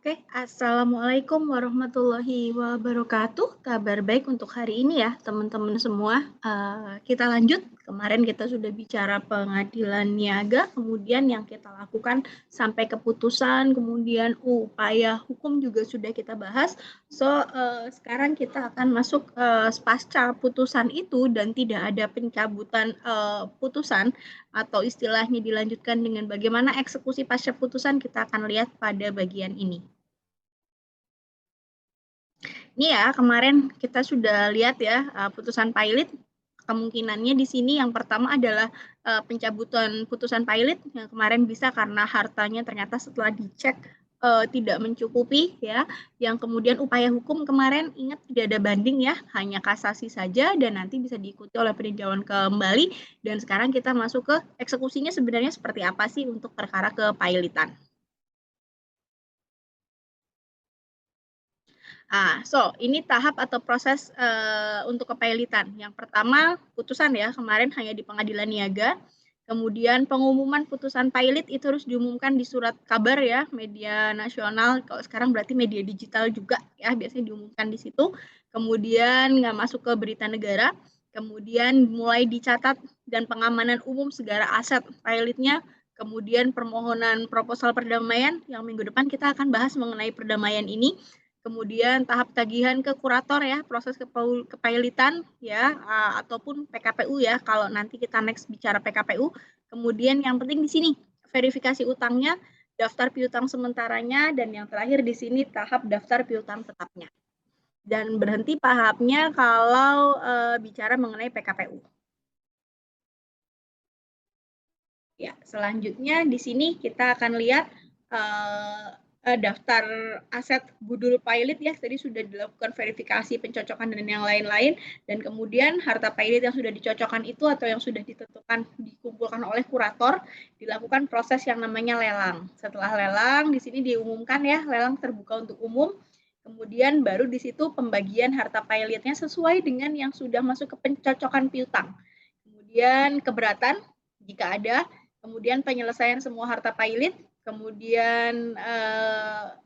Oke, Assalamualaikum warahmatullahi wabarakatuh. Kabar baik untuk hari ini ya, teman-teman semua. Kita lanjut. Kemarin kita sudah bicara pengadilan niaga, kemudian yang kita lakukan sampai keputusan, kemudian upaya hukum juga sudah kita bahas. Sekarang kita akan masuk pasca putusan itu dan tidak ada pencabutan putusan atau istilahnya dilanjutkan dengan bagaimana eksekusi pasca putusan, kita akan lihat pada bagian ini. Ini ya, kemarin kita sudah lihat ya, putusan pilot. Kemungkinannya di sini yang pertama adalah pencabutan putusan pilot yang kemarin bisa karena hartanya ternyata setelah dicek tidak mencukupi ya. Yang kemudian upaya hukum kemarin ingat tidak ada banding ya, hanya kasasi saja dan nanti bisa diikuti oleh peninjauan kembali. Dan sekarang kita masuk ke eksekusinya sebenarnya seperti apa sih untuk perkara kepilotan. Ini tahap atau proses untuk kepailitan. Yang pertama, putusan ya, kemarin hanya di pengadilan niaga. Kemudian pengumuman putusan pilot itu harus diumumkan di surat kabar ya, media nasional. Kalau sekarang berarti media digital juga ya, biasanya diumumkan di situ. Kemudian nggak masuk ke berita negara. Kemudian mulai dicatat dan pengamanan umum segala aset pilotnya. Kemudian permohonan proposal perdamaian yang minggu depan kita akan bahas mengenai perdamaian ini. Kemudian tahap tagihan ke kurator ya, proses kepailitan ya, ataupun PKPU ya, kalau nanti kita next bicara PKPU. Kemudian yang penting di sini verifikasi utangnya, daftar piutang sementaranya, dan yang terakhir di sini tahap daftar piutang tetapnya. Dan berhenti tahapnya kalau bicara mengenai PKPU. Ya, selanjutnya di sini kita akan lihat daftar aset budul pilot ya, tadi sudah dilakukan verifikasi pencocokan dan yang lain-lain, dan kemudian harta pilot yang sudah dicocokkan itu atau yang sudah ditentukan dikumpulkan oleh kurator, dilakukan proses yang namanya lelang. Setelah lelang di sini diumumkan ya, lelang terbuka untuk umum. Kemudian baru di situ pembagian harta pilotnya sesuai dengan yang sudah masuk ke pencocokan piutang. Kemudian keberatan jika ada, kemudian penyelesaian semua harta pilot, kemudian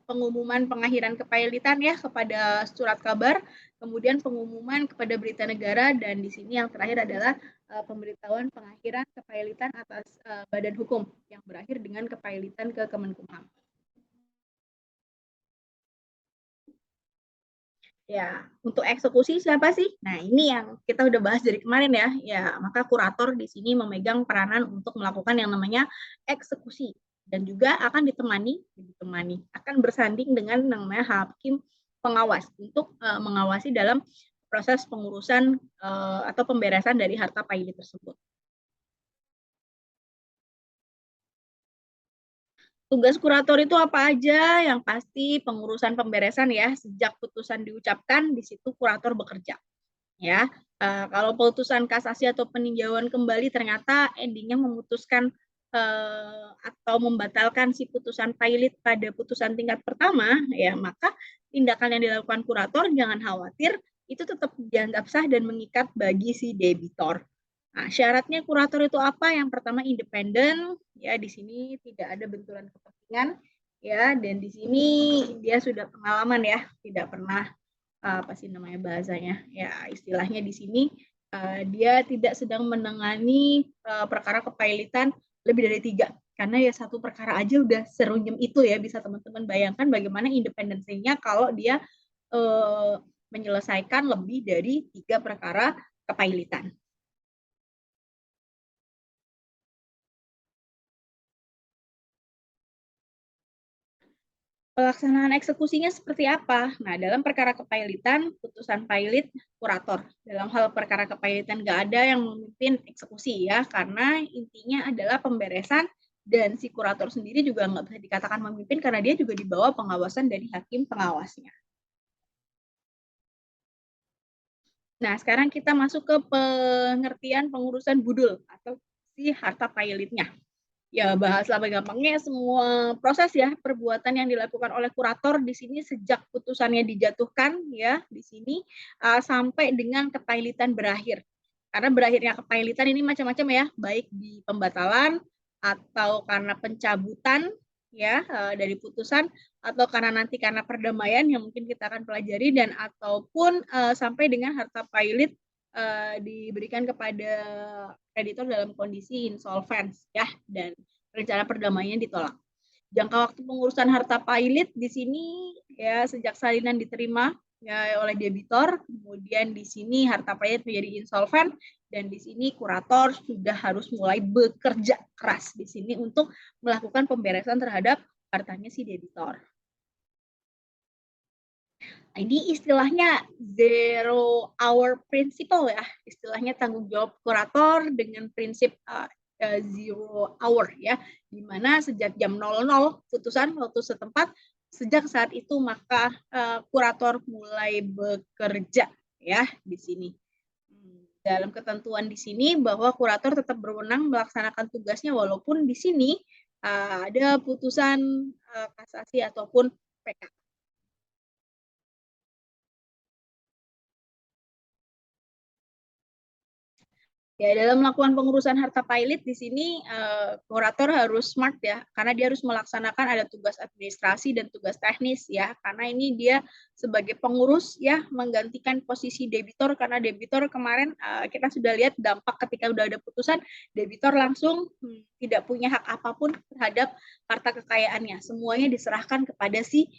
pengumuman pengakhiran kepailitan ya kepada surat kabar, kemudian pengumuman kepada berita negara, dan di sini yang terakhir adalah pemberitahuan pengakhiran kepailitan atas badan hukum yang berakhir dengan kepailitan ke Kemenkumham. Ya, untuk eksekusi siapa sih? Nah, ini yang kita udah bahas dari kemarin ya. Ya, maka kurator di sini memegang peranan untuk melakukan yang namanya eksekusi dan juga akan akan bersanding dengan namanya hakim pengawas untuk mengawasi dalam proses pengurusan atau pemberesan dari harta pilot tersebut. Tugas kurator itu apa aja? Yang pasti pengurusan pemberesan ya, sejak putusan diucapkan di situ kurator bekerja. Ya, kalau putusan kasasi atau peninjauan kembali ternyata endingnya memutuskan atau membatalkan si putusan pilot pada putusan tingkat pertama, ya maka tindakan yang dilakukan kurator jangan khawatir, itu tetap dianggap sah dan mengikat bagi si debitor. Nah, syaratnya kurator itu apa? Yang pertama independen, ya di sini tidak ada benturan kepentingan, ya, dan di sini dia sudah pengalaman ya, tidak pernah apa sih namanya bahasanya ya, istilahnya di sini dia tidak sedang menangani perkara kepailitan lebih dari 3, karena ya satu perkara aja udah serunyem itu ya, bisa teman-teman bayangkan bagaimana independensinya kalau dia menyelesaikan lebih dari 3 perkara kepailitan. Pelaksanaan eksekusinya seperti apa? Nah, dalam perkara kepailitan, putusan pilot kurator. Dalam hal perkara kepailitan nggak ada yang memimpin eksekusi ya, karena intinya adalah pemberesan dan si kurator sendiri juga nggak bisa dikatakan memimpin karena dia juga di bawah pengawasan dari hakim pengawasnya. Nah, sekarang kita masuk ke pengertian pengurusan budul atau si harta pilotnya. Ya, bahaslah gampangnya semua proses ya perbuatan yang dilakukan oleh kurator di sini sejak putusannya dijatuhkan ya di sini sampai dengan kepailitan berakhir. Karena berakhirnya kepailitan ini macam-macam ya, baik di pembatalan atau karena pencabutan ya dari putusan atau karena perdamaian yang mungkin kita akan pelajari dan ataupun sampai dengan harta pilot diberikan kepada kreditor dalam kondisi insolvent ya dan rencana perdamaian ditolak. Jangka waktu pengurusan harta pilot di sini ya sejak salinan diterima ya oleh debitor, kemudian di sini harta pilot menjadi insolvent dan di sini kurator sudah harus mulai bekerja keras di sini untuk melakukan pemberesan terhadap hartanya si debitor. Ini istilahnya zero hour principle ya, istilahnya tanggung jawab kurator dengan prinsip zero hour ya, di mana sejak jam 00 putusan waktu setempat, sejak saat itu maka kurator mulai bekerja ya di sini. Dalam ketentuan di sini bahwa kurator tetap berwenang melaksanakan tugasnya walaupun di sini ada putusan kasasi ataupun PK. Ya, dalam melakukan pengurusan harta pilot di sini kurator harus smart ya, karena dia harus melaksanakan ada tugas administrasi dan tugas teknis ya, karena ini dia sebagai pengurus ya menggantikan posisi debitor karena debitor kemarin kita sudah lihat dampak ketika udah ada putusan debitor langsung tidak punya hak apapun terhadap harta kekayaannya, semuanya diserahkan kepada si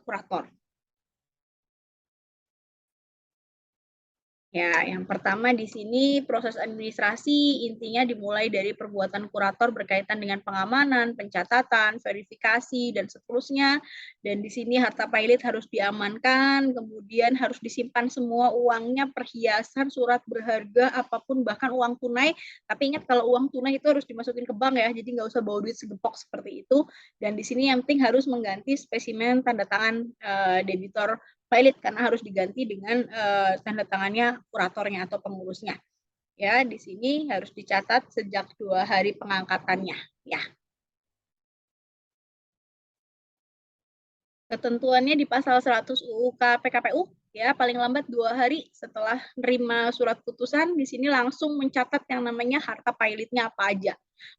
kurator. Ya, yang pertama di sini proses administrasi intinya dimulai dari perbuatan kurator berkaitan dengan pengamanan, pencatatan, verifikasi, dan seterusnya. Dan di sini harta pilot harus diamankan, kemudian harus disimpan semua uangnya, perhiasan, surat berharga, apapun, bahkan uang tunai. Tapi ingat kalau uang tunai itu harus dimasukin ke bank ya, jadi nggak usah bawa duit segepok seperti itu. Dan di sini yang penting harus mengganti spesimen tanda tangan debitor pilot karena harus diganti dengan tanda tangannya kuratornya atau pengurusnya. Ya, di sini harus dicatat sejak 2 hari pengangkatannya. Ya. Ketentuannya di pasal 100 UU PKPU ya paling lambat 2 hari setelah menerima surat putusan di sini langsung mencatat yang namanya harta pilotnya apa aja.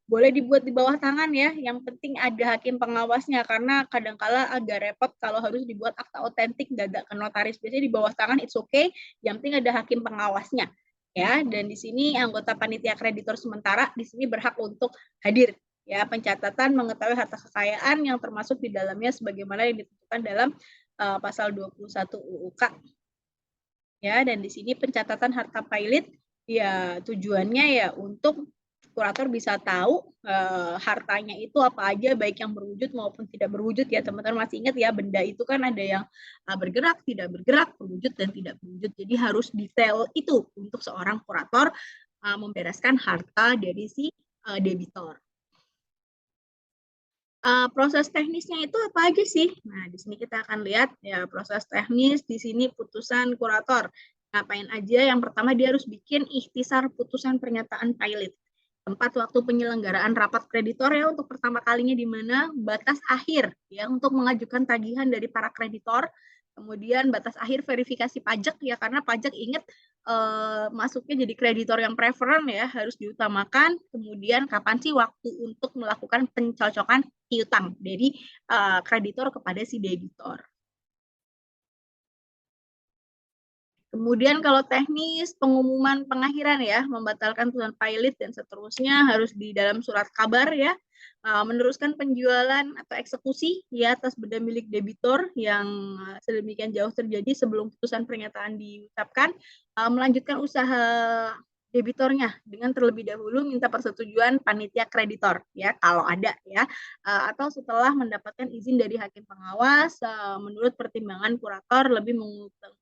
Boleh dibuat di bawah tangan ya, yang penting ada hakim pengawasnya karena kadangkala agak repot kalau harus dibuat akta otentik dadak ke notaris. Biasanya di bawah tangan it's okay, yang penting ada hakim pengawasnya. Ya, dan di sini anggota panitia kreditor sementara di sini berhak untuk hadir ya, pencatatan mengetahui harta kekayaan yang termasuk di dalamnya sebagaimana yang ditentukan dalam pasal 21 UUK. Ya, dan di sini pencatatan harta pilot ya tujuannya ya untuk kurator bisa tahu hartanya itu apa aja baik yang berwujud maupun tidak berwujud ya teman-teman masih ingat ya benda itu kan ada yang bergerak, tidak bergerak, berwujud dan tidak berwujud. Jadi harus detail itu untuk seorang kurator membereskan harta dari si debitor. Proses teknisnya itu apa aja sih? Nah, di sini kita akan lihat ya proses teknis di sini putusan kurator. Ngapain aja? Yang pertama dia harus bikin ikhtisar putusan pernyataan pilot. Tempat waktu penyelenggaraan rapat kreditor ya untuk pertama kalinya di mana batas akhir ya untuk mengajukan tagihan dari para kreditor. Kemudian batas akhir verifikasi pajak ya karena pajak ingat masuknya jadi kreditor yang preferen ya harus diutamakan. Kemudian kapan sih waktu untuk melakukan pencocokan piutang dari kreditor kepada si debitor. Kemudian kalau teknis pengumuman pengakhiran ya, membatalkan putusan pilot dan seterusnya harus di dalam surat kabar ya, meneruskan penjualan atau eksekusi ya atas benda milik debitor yang sedemikian jauh terjadi sebelum putusan pernyataan diucapkan, melanjutkan usaha debitornya dengan terlebih dahulu minta persetujuan panitia kreditor ya kalau ada ya atau setelah mendapatkan izin dari hakim pengawas menurut pertimbangan kurator lebih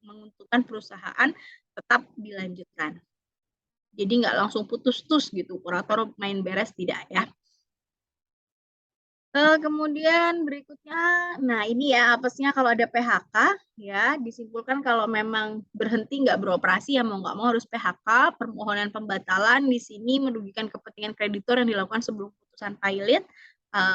menguntungkan perusahaan tetap dilanjutkan. Jadi nggak langsung putus-tus gitu kurator main beres tidak ya. Kemudian berikutnya, nah ini ya apesnya kalau ada PHK ya disimpulkan kalau memang berhenti nggak beroperasi ya mau nggak mau harus PHK. Permohonan pembatalan di sini merugikan kepentingan kreditor yang dilakukan sebelum putusan pilot.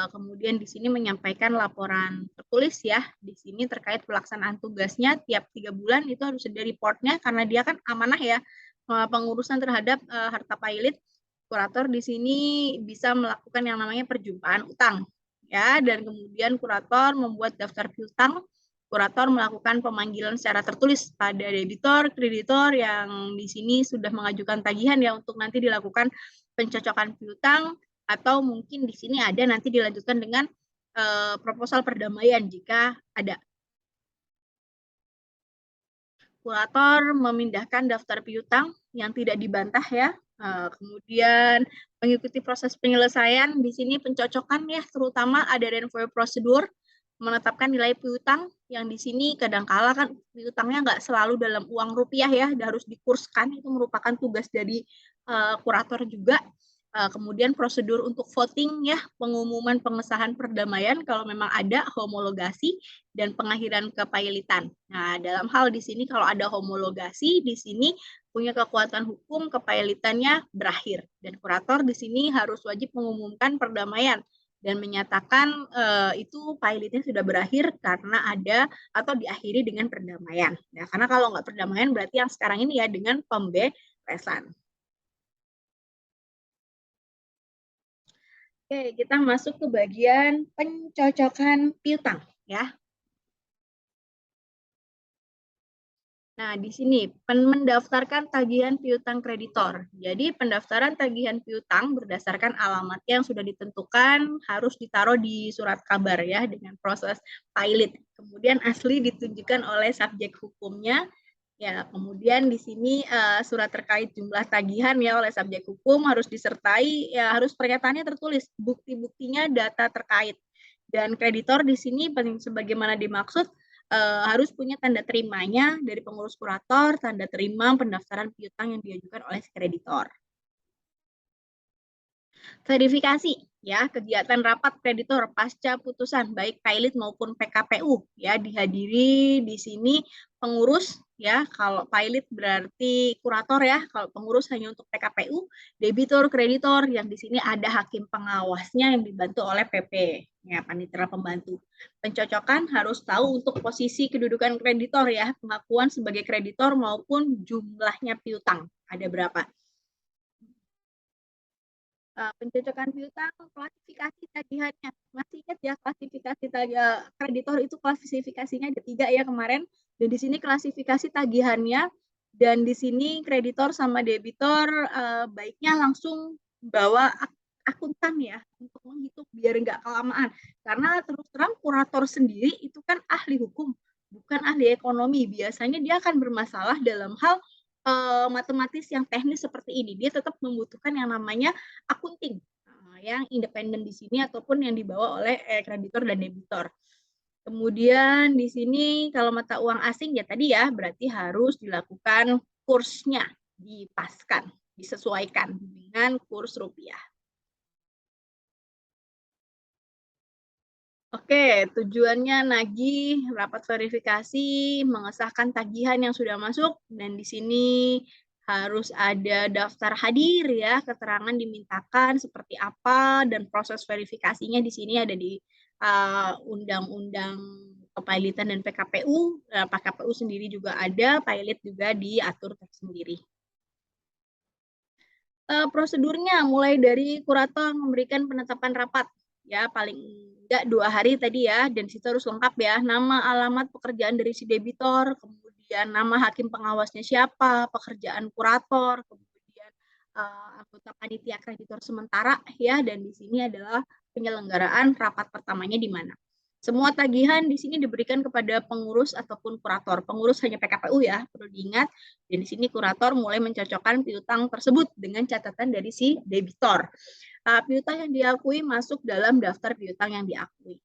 Kemudian di sini menyampaikan laporan tertulis ya di sini terkait pelaksanaan tugasnya tiap 3 bulan itu harus ada reportnya karena dia kan amanah ya pengurusan terhadap harta pilot. Kurator di sini bisa melakukan yang namanya perjumpaan utang. ya, dan kemudian kurator membuat daftar piutang. Kurator melakukan pemanggilan secara tertulis pada debitor, kreditor yang di sini sudah mengajukan tagihan ya untuk nanti dilakukan pencocokan piutang, atau mungkin di sini ada nanti dilanjutkan dengan proposal perdamaian jika ada. Kurator memindahkan daftar piutang yang tidak dibantah ya. Kemudian mengikuti proses penyelesaian di sini pencocokan ya, terutama ada renvoy prosedur menetapkan nilai piutang yang di sini kadangkala kan piutangnya nggak selalu dalam uang rupiah ya, harus dikurskan, itu merupakan tugas dari kurator juga. Kemudian prosedur untuk voting ya, pengumuman pengesahan perdamaian kalau memang ada, homologasi dan pengakhiran kepailitan. Nah, dalam hal di sini kalau ada homologasi di sini punya kekuatan hukum, kepailitannya berakhir, dan kurator di sini harus wajib mengumumkan perdamaian dan menyatakan itu pilotnya sudah berakhir karena ada atau diakhiri dengan perdamaian. Nah, karena kalau nggak perdamaian berarti yang sekarang ini ya dengan pemberesan. Oke, kita masuk ke bagian pencocokan piutang ya. Nah, di sini mendaftarkan tagihan piutang kreditor. Jadi, pendaftaran tagihan piutang berdasarkan alamat yang sudah ditentukan harus ditaruh di surat kabar ya dengan proses pilot. Kemudian asli ditunjukkan oleh subjek hukumnya. Ya, kemudian di sini surat terkait jumlah tagihan ya oleh subjek hukum harus disertai ya, harus pernyataannya tertulis, bukti-buktinya data terkait. Dan kreditor di sini sebagaimana dimaksud harus punya tanda terimanya dari pengurus kurator, tanda terima pendaftaran piutang yang diajukan oleh si kreditor. Verifikasi ya, kegiatan rapat kreditor pasca putusan baik pilot maupun PKPU ya, dihadiri di sini pengurus ya, kalau pilot berarti kurator ya, kalau pengurus hanya untuk PKPU, debitor, kreditor yang di sini ada hakim pengawasnya yang dibantu oleh PP ya, panitera pembantu. Pencocokan harus tahu untuk posisi kedudukan kreditor ya, pengakuan sebagai kreditor maupun jumlahnya piutang ada berapa. Pencocokan piutang, klasifikasi tagihannya. Masih ingat ya klasifikasi kreditor itu klasifikasinya ada 3 ya kemarin. Dan di sini klasifikasi tagihannya, dan di sini kreditor sama debitor baiknya langsung bawa akuntan ya untuk menghitung biar nggak kelamaan. Karena terus terang kurator sendiri itu kan ahli hukum, bukan ahli ekonomi. Biasanya dia akan bermasalah dalam hal matematis yang teknis seperti ini. Dia tetap membutuhkan yang namanya akunting yang independen di sini ataupun yang dibawa oleh kreditor dan debitor. Kemudian di sini kalau mata uang asing ya tadi ya berarti harus dilakukan kursnya, dipaskan, disesuaikan dengan kurs rupiah. Oke, tujuannya nagih, rapat verifikasi, mengesahkan tagihan yang sudah masuk, dan di sini harus ada daftar hadir ya, keterangan dimintakan seperti apa, dan proses verifikasinya di sini ada di Undang-Undang Kepailitan dan PKPU. PKPU sendiri juga ada, pilot juga diatur tersendiri. Prosedurnya mulai dari kurator memberikan penetapan rapat ya, paling enggak 2 hari tadi ya, dan situ harus lengkap ya, nama, alamat, pekerjaan dari si debitor, kemudian nama hakim pengawasnya siapa, pekerjaan kurator, kemudian anggota panitia kreditor sementara ya, dan di sini adalah penyelenggaraan rapat pertamanya di mana. Semua tagihan di sini diberikan kepada pengurus ataupun kurator. Pengurus hanya PKPU ya, perlu diingat. Dan di sini kurator mulai mencocokkan piutang tersebut dengan catatan dari si debitor. Piutang yang diakui masuk dalam daftar piutang yang diakui.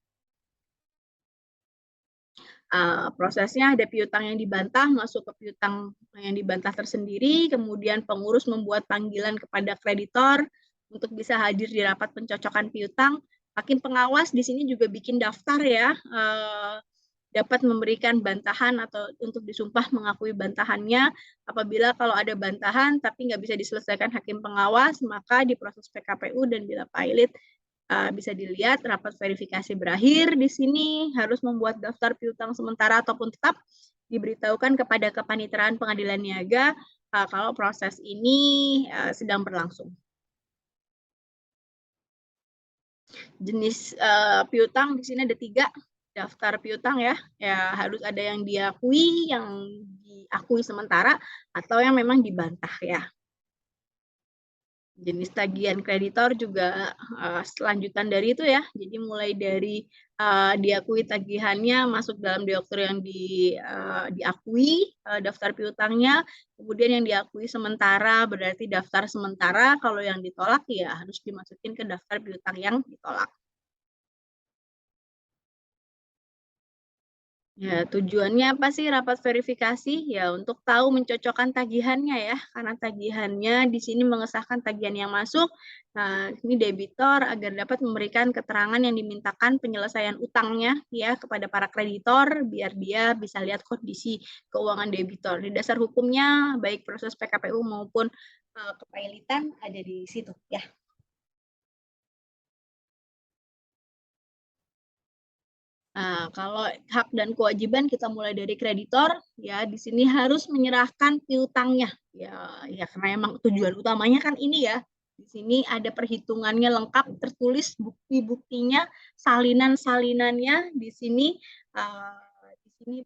Prosesnya ada piutang yang dibantah, masuk ke piutang yang dibantah tersendiri, kemudian pengurus membuat panggilan kepada kreditor untuk bisa hadir di rapat pencocokan piutang. Hakim pengawas di sini juga bikin daftar ya, dapat memberikan bantahan atau untuk disumpah mengakui bantahannya. Apabila kalau ada bantahan tapi nggak bisa diselesaikan hakim pengawas, maka di proses PKPU dan bila pilot bisa dilihat rapat verifikasi berakhir. Di sini harus membuat daftar piutang sementara ataupun tetap, diberitahukan kepada kepaniteraan pengadilan niaga kalau proses ini sedang berlangsung. Jenis piutang di sini ada 3 daftar piutang ya. Ya harus ada yang diakui sementara atau yang memang dibantah ya. Jenis tagihan kreditor juga selanjutan dari itu ya. Jadi mulai dari diakui tagihannya masuk dalam daftar yang diakui daftar piutangnya, kemudian yang diakui sementara berarti daftar sementara, kalau yang ditolak ya harus dimasukin ke daftar piutang yang ditolak. Ya, tujuannya apa sih rapat verifikasi? Ya, untuk tahu mencocokkan tagihannya ya, karena tagihannya di sini mengesahkan tagihan yang masuk. Nah, ini debitor agar dapat memberikan keterangan yang dimintakan penyelesaian utangnya ya kepada para kreditor, biar dia bisa lihat kondisi keuangan debitor. Di dasar hukumnya, baik proses PKPU maupun kepailitan ada di situ ya. Nah, kalau hak dan kewajiban kita mulai dari kreditor, ya di sini harus menyerahkan piutangnya. Ya karena emang tujuan utamanya kan ini ya. Di sini ada perhitungannya lengkap, tertulis bukti-buktinya, salinan-salinannya. Di sini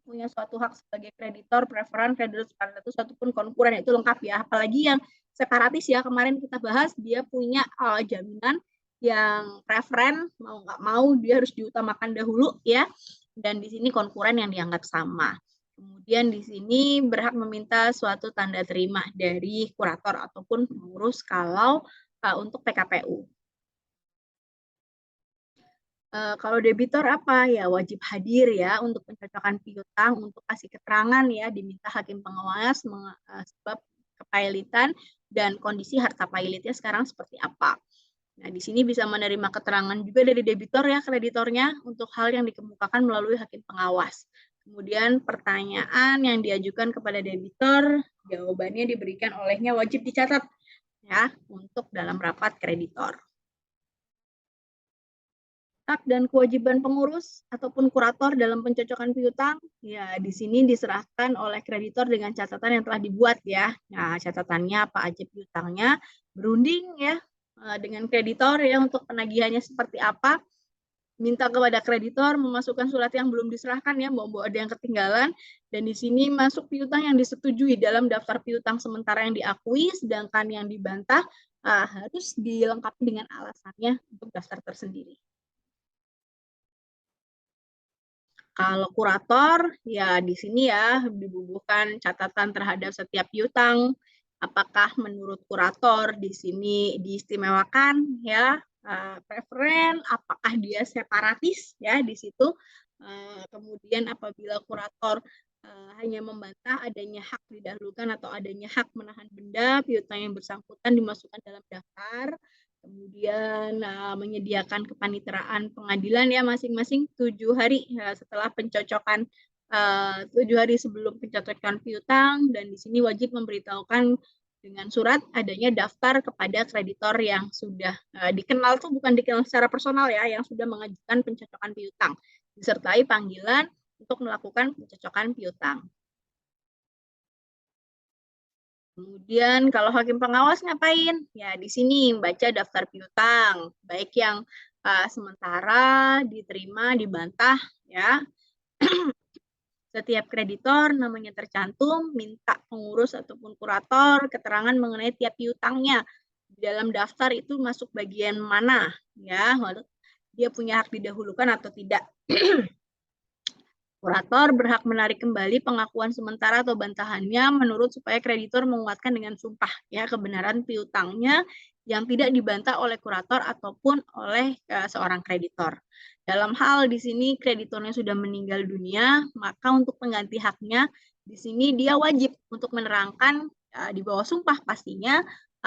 punya suatu hak sebagai kreditor, preferan, kreditor separatus ataupun konkuren itu lengkap ya. Apalagi yang separatis ya kemarin kita bahas, dia punya jaminan yang preferen, mau nggak mau dia harus diutamakan dahulu ya. Dan di sini konkuren yang dianggap sama. Kemudian di sini berhak meminta suatu tanda terima dari kurator ataupun pengurus kalau untuk PKPU. Kalau debitor apa ya wajib hadir ya untuk pencocokan piutang, untuk kasih keterangan ya, diminta hakim pengawas sebab kepailitan dan kondisi harta pailitnya sekarang seperti apa. Nah, di sini bisa menerima keterangan juga dari debitor ya, kreditornya untuk hal yang dikemukakan melalui hakim pengawas. Kemudian pertanyaan yang diajukan kepada debitor, jawabannya diberikan olehnya wajib dicatat ya untuk dalam rapat kreditor. Hak dan kewajiban pengurus ataupun kurator dalam pencocokan piutang, ya di sini diserahkan oleh kreditor dengan catatan yang telah dibuat ya. Nah, catatannya apa aja piutangnya, berunding ya dengan kreditor ya untuk penagihannya seperti apa, minta kepada kreditor memasukkan surat yang belum diserahkan ya, mau ada yang ketinggalan, dan di sini masuk piutang yang disetujui dalam daftar piutang sementara yang diakui, sedangkan yang dibantah harus dilengkapi dengan alasannya untuk daftar tersendiri. Kalau kurator, ya di sini ya dibubuhkan catatan terhadap setiap piutang. Apakah menurut kurator di sini diistimewakan ya, preferen, apakah dia separatis ya di situ. Kemudian apabila kurator hanya membantah adanya hak didahulukan atau adanya hak menahan benda, piutang yang bersangkutan dimasukkan dalam daftar. Kemudian menyediakan kepaniteraan pengadilan ya masing-masing 7 hari setelah pencocokan 7 hari sebelum pencocokan piutang, dan di sini wajib memberitahukan dengan surat adanya daftar kepada kreditor yang sudah dikenal, tuh bukan dikenal secara personal ya, yang sudah mengajukan pencocokan piutang, disertai panggilan untuk melakukan pencocokan piutang. Kemudian kalau hakim pengawas ngapain? Ya di sini baca daftar piutang, baik yang sementara, diterima, dibantah ya. Setiap kreditor namanya tercantum, minta pengurus ataupun kurator keterangan mengenai tiap piutangnya. Di dalam daftar itu masuk bagian mana ya, lalu dia punya hak didahulukan atau tidak. Kurator berhak menarik kembali pengakuan sementara atau bantahannya menurut supaya kreditor menguatkan dengan sumpah ya kebenaran piutangnya yang tidak dibantah oleh kurator ataupun oleh seorang kreditor. Dalam hal di sini kreditornya sudah meninggal dunia, maka untuk pengganti haknya di sini dia wajib untuk menerangkan di bawah sumpah pastinya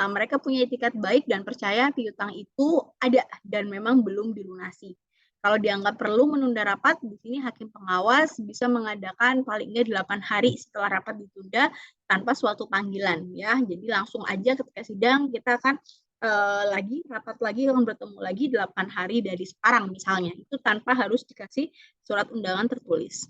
mereka punya etikat baik dan percaya piutang itu ada dan memang belum dilunasi. Kalau dianggap perlu menunda rapat, di sini hakim pengawas bisa mengadakan paling enggak 8 hari setelah rapat ditunda tanpa suatu panggilan ya. Jadi langsung aja ketika sidang kita akan rapat lagi, akan bertemu lagi 8 hari dari sekarang misalnya. Itu tanpa harus dikasih surat undangan tertulis.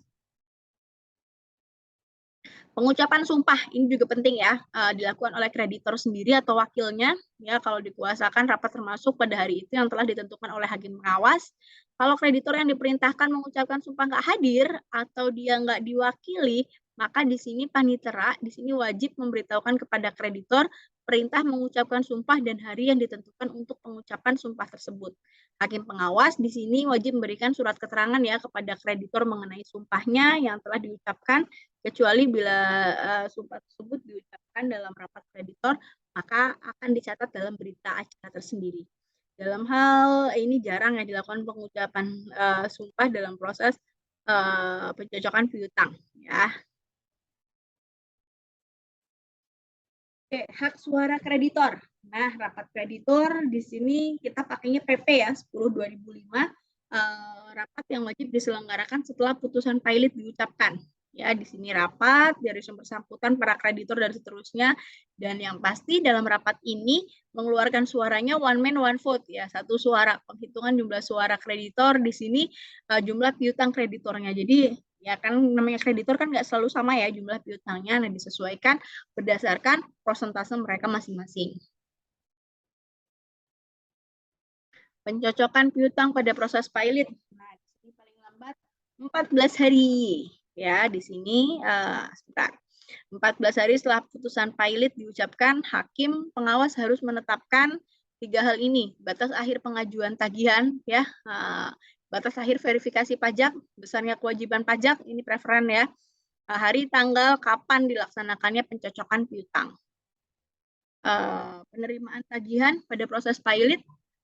Pengucapan sumpah ini juga penting ya, dilakukan oleh kreditor sendiri atau wakilnya, ya kalau dikuasakan rapat termasuk pada hari itu yang telah ditentukan oleh hakim pengawas. Kalau kreditor yang diperintahkan mengucapkan sumpah nggak hadir atau dia nggak diwakili, maka di sini panitera di sini wajib memberitahukan kepada kreditor perintah mengucapkan sumpah dan hari yang ditentukan untuk pengucapan sumpah tersebut. Hakim pengawas di sini wajib memberikan surat keterangan ya kepada kreditor mengenai sumpahnya yang telah diucapkan, kecuali bila sumpah tersebut diucapkan dalam rapat kreditor, maka akan dicatat dalam berita acara tersendiri. Dalam hal ini jarang ya dilakukan pengucapan sumpah dalam proses pencocokan piutang ya. Oke, hak suara kreditor. Nah, rapat kreditor di sini kita pakainya PP ya 10/2005, rapat yang wajib diselenggarakan setelah putusan pilot diucapkan. Ya, di sini rapat dari sumber bersangkutan, para kreditor dan seterusnya. Dan yang pasti dalam rapat ini mengeluarkan suaranya one man one vote ya, satu suara. Penghitungan jumlah suara kreditor di sini jumlah piutang kreditornya. Jadi ya kan namanya kreditor kan nggak selalu sama ya jumlah piutangnya, nah disesuaikan berdasarkan persentase mereka masing-masing. Pencocokan piutang pada proses pilot. Nah, di sini paling lambat 14 hari. Ya, di sini sebentar. 14 hari setelah putusan pilot diucapkan, hakim pengawas harus menetapkan 3 hal ini. Batas akhir pengajuan tagihan ya, batas akhir verifikasi pajak, besarnya kewajiban pajak, ini preferen ya. Hari tanggal kapan dilaksanakannya pencocokan piutang. Penerimaan tagihan pada proses pilot,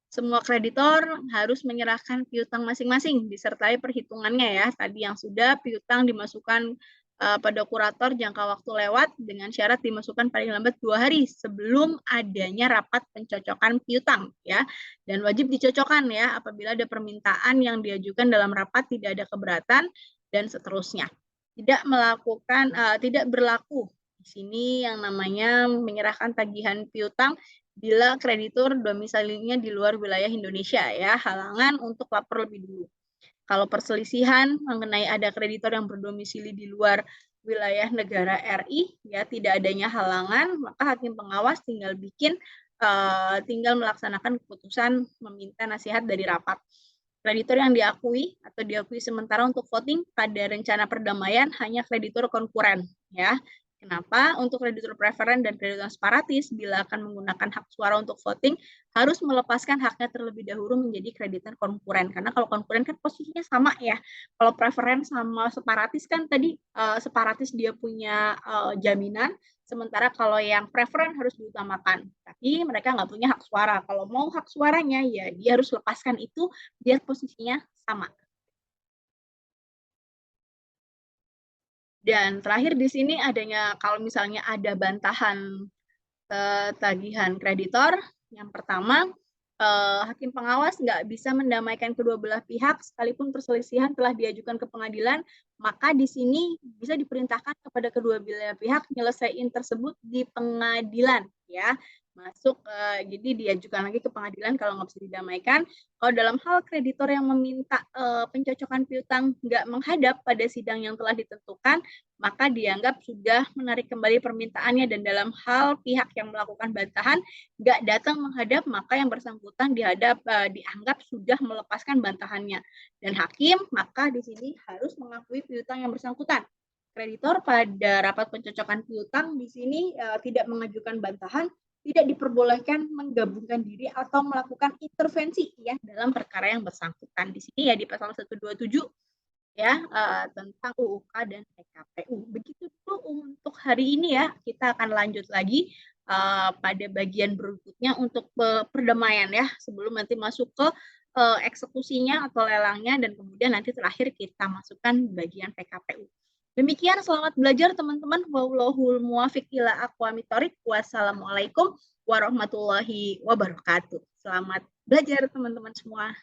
semua kreditor harus menyerahkan piutang masing-masing disertai perhitungannya ya. Tadi yang sudah piutang dimasukkan pada kurator jangka waktu lewat dengan syarat dimasukkan paling lambat 2 hari sebelum adanya rapat pencocokan piutang ya. Dan wajib dicocokkan ya apabila ada permintaan yang diajukan dalam rapat tidak ada keberatan dan seterusnya. Tidak berlaku di sini yang namanya menyerahkan tagihan piutang bila kreditur domisilinya di luar wilayah Indonesia ya, halangan untuk lapor lebih dulu. Kalau perselisihan mengenai ada kreditor yang berdomisili di luar wilayah negara RI ya, tidak adanya halangan, maka hakim pengawas tinggal melaksanakan keputusan meminta nasihat dari rapat. Kreditor yang diakui atau diakui sementara untuk voting pada rencana perdamaian hanya kreditur konkuren ya. Kenapa? Untuk kreditur preferen dan kreditur separatis, bila akan menggunakan hak suara untuk voting, harus melepaskan haknya terlebih dahulu menjadi kreditur konkuren. Karena kalau konkuren kan posisinya sama ya. Kalau preferen sama separatis kan tadi separatis dia punya jaminan, sementara kalau yang preferen harus diutamakan. Tapi mereka nggak punya hak suara. Kalau mau hak suaranya, ya dia harus lepaskan itu biar posisinya sama. Dan terakhir di sini adanya kalau misalnya ada bantahan tagihan kreditor, yang pertama hakim pengawas nggak bisa mendamaikan kedua belah pihak sekalipun perselisihan telah diajukan ke pengadilan, maka di sini bisa diperintahkan kepada kedua belah pihak nyelesain tersebut di pengadilan ya. Jadi diajukan lagi ke pengadilan kalau nggak bisa didamaikan. Kalau dalam hal kreditor yang meminta pencocokan piutang nggak menghadap pada sidang yang telah ditentukan, maka dianggap sudah menarik kembali permintaannya, dan dalam hal pihak yang melakukan bantahan nggak datang menghadap, maka yang bersangkutan dianggap sudah melepaskan bantahannya. Dan hakim maka di sini harus mengakui piutang yang bersangkutan. Kreditor pada rapat pencocokan piutang di sini tidak mengajukan bantahan, tidak diperbolehkan menggabungkan diri atau melakukan intervensi ya dalam perkara yang bersangkutan. Di sini ya di pasal 127 ya tentang UUK dan PKPU. Begitu dulu untuk hari ini ya. Kita akan lanjut lagi pada bagian berikutnya untuk perdamaian ya, sebelum nanti masuk ke eksekusinya atau lelangnya, dan kemudian nanti terakhir kita masukkan bagian PKPU. Demikian, selamat belajar teman-teman. Wallahul muwaffiq ila aqwamit thoriq. Wassalamualaikum warahmatullahi wabarakatuh. Selamat belajar teman-teman semua.